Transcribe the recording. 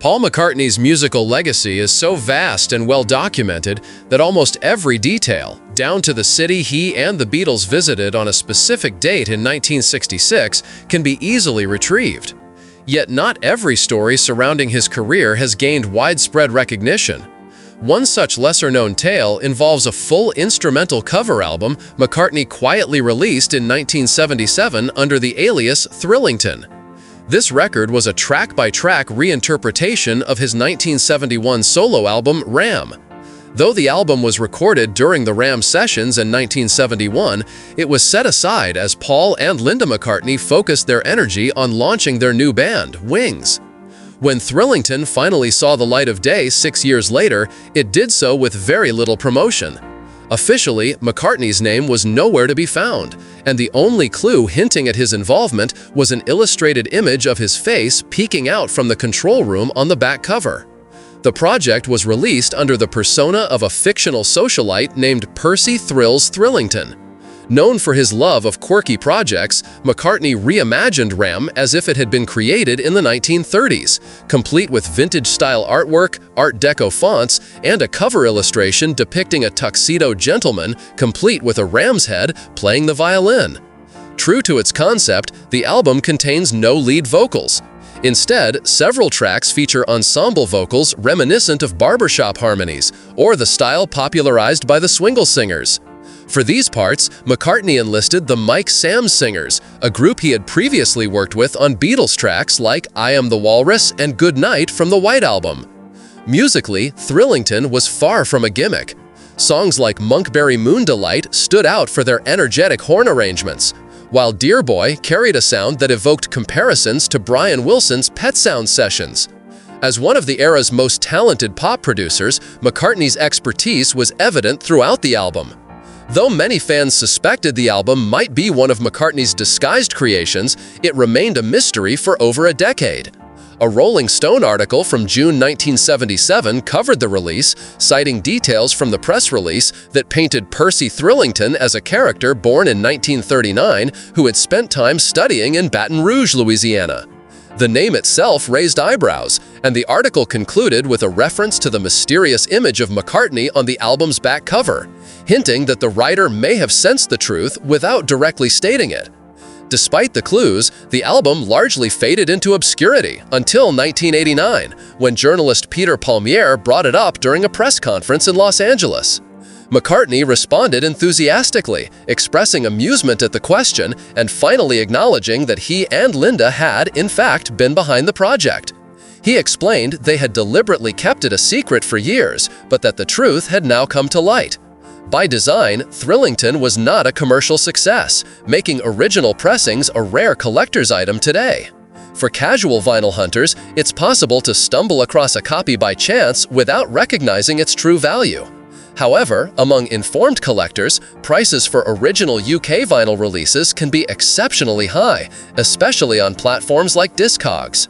Paul McCartney's musical legacy is so vast and well documented that almost every detail, down to the city he and the Beatles visited on a specific date in 1966, can be easily retrieved. Yet not every story surrounding his career has gained widespread recognition. One such lesser-known tale involves a full instrumental cover album McCartney quietly released in 1977 under the alias Thrillington. This record was a track-by-track reinterpretation of his 1971 solo album Ram. Though the album was recorded during the Ram sessions in 1971, it was set aside as Paul and Linda McCartney focused their energy on launching their new band, Wings. When Thrillington finally saw the light of day 6 years later, it did so with very little promotion. Officially, McCartney's name was nowhere to be found, and the only clue hinting at his involvement was an illustrated image of his face peeking out from the control room on the back cover. The project was released under the persona of a fictional socialite named Percy Thrills Thrillington. Known for his love of quirky projects, McCartney reimagined Ram as if it had been created in the 1930s, complete with vintage-style artwork, Art Deco fonts, and a cover illustration depicting a tuxedo gentleman, complete with a ram's head, playing the violin. True to its concept, the album contains no lead vocals. Instead, several tracks feature ensemble vocals reminiscent of barbershop harmonies, or the style popularized by the Swingle Singers. For these parts, McCartney enlisted the Mike Sam's Singers, a group he had previously worked with on Beatles tracks like I Am the Walrus and Good Night from the White Album. Musically, Thrillington was far from a gimmick. Songs like Monkberry Moon Delight stood out for their energetic horn arrangements, while Dear Boy carried a sound that evoked comparisons to Brian Wilson's Pet Sounds sessions. As one of the era's most talented pop producers, McCartney's expertise was evident throughout the album. Though many fans suspected the album might be one of McCartney's disguised creations, it remained a mystery for over a decade. A Rolling Stone article from June 1977 covered the release, citing details from the press release that painted Percy Thrillington as a character born in 1939 who had spent time studying in Baton Rouge, Louisiana. The name itself raised eyebrows, and the article concluded with a reference to the mysterious image of McCartney on the album's back cover, hinting that the writer may have sensed the truth without directly stating it. Despite the clues, the album largely faded into obscurity until 1989, when journalist Peter Palmiere brought it up during a press conference in Los Angeles. McCartney responded enthusiastically, expressing amusement at the question and finally acknowledging that he and Linda had, in fact, been behind the project. He explained they had deliberately kept it a secret for years, but that the truth had now come to light. By design, Thrillington was not a commercial success, making original pressings a rare collector's item today. For casual vinyl hunters, it's possible to stumble across a copy by chance without recognizing its true value. However, among informed collectors, prices for original UK vinyl releases can be exceptionally high, especially on platforms like Discogs.